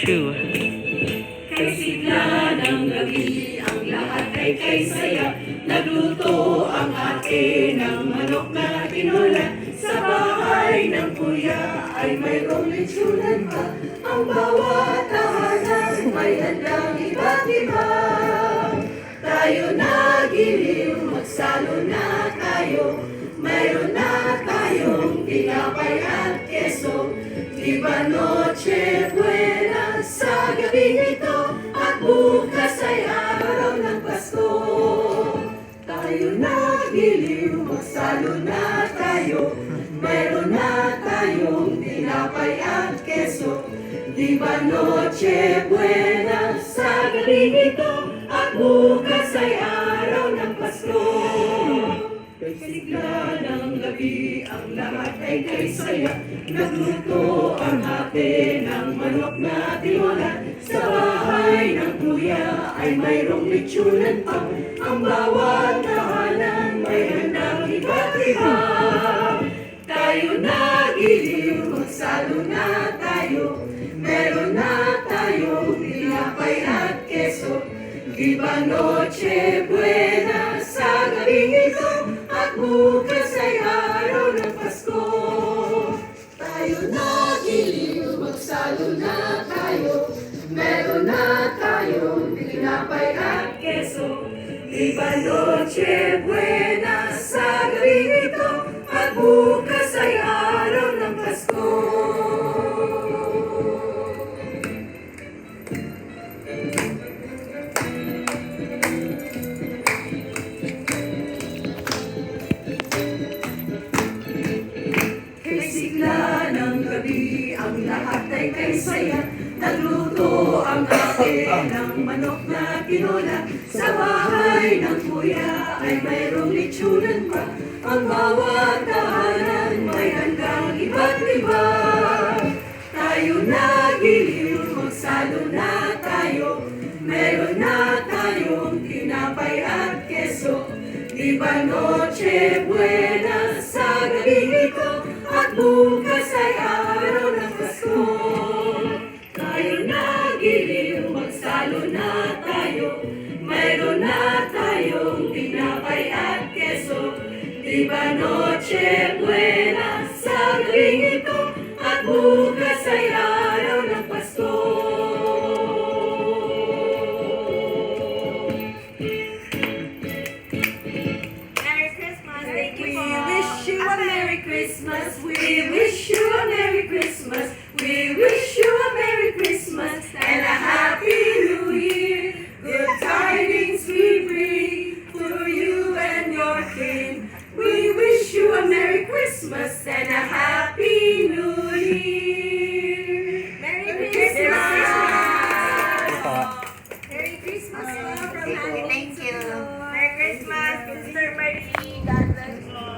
shoe. Kay sigla ng gabi, ang lahat ay kay saya. Nagluto ang ate ng manok na tinola. Sa bahay ng kuya ay mayroong lechonan pa. Ang bawat tahanan may handang iba't iba. Tayo nagiliw, magsalo na tayo. Mayroon na tayong tinapay at keso. Di ba Noche Buena sa gabing ito? At bukas ay araw ng Pasko. Tayo nagiliw, magsalo na tayo. Mayroon na tayong tinapay at keso. Di ba Noche Buena sa gabing ito? At bukas ay araw ng Pasko. Kay sigla ng gabi, ang lahat ay kay saya. Nagluto ang ate ng manok na tinola. Sa bahay ng kuya ay mayroong lechonan pa. Ang bawat tahanan may handang iba't iba. Tayo nagiliw, magsalo na tayo. Meron na tayong tinapay at keso. Di ba Noche Buena sa gabing ito? At bukas ay araw ng Pasko. Tayo nagiliw, magsalo na tayo. Meron na tayong tinapay at keso. Di ba Noche Buena sa gabing ito? At bukas ay araw ng Pasko. Sigla ng gabi, ang lahat ay kay saya. Nagluto ang ate ng manok na tinola. Sa bahay ng kuya ay mayroong lechonan pa. Ang bawat tahanan may handang iba't iba. Tayo nagiliw, magsalo na tayo. Meron na tayong tinapay at keso. Di ba Noche Buena sa gabing ito? At bukas ay araw ng Pasko. Tayo nagiliw, magsalo na tayo. Mayroon na tayong tinapay at keso. Di ba Noche Buena sa gabing ito? At bukas ay araw ng Pasko. Christmas, we wish you a Merry Christmas, we wish you a Merry Christmas and a Happy New Year. Good tidings we bring to you and your kin. We wish you a Merry Christmas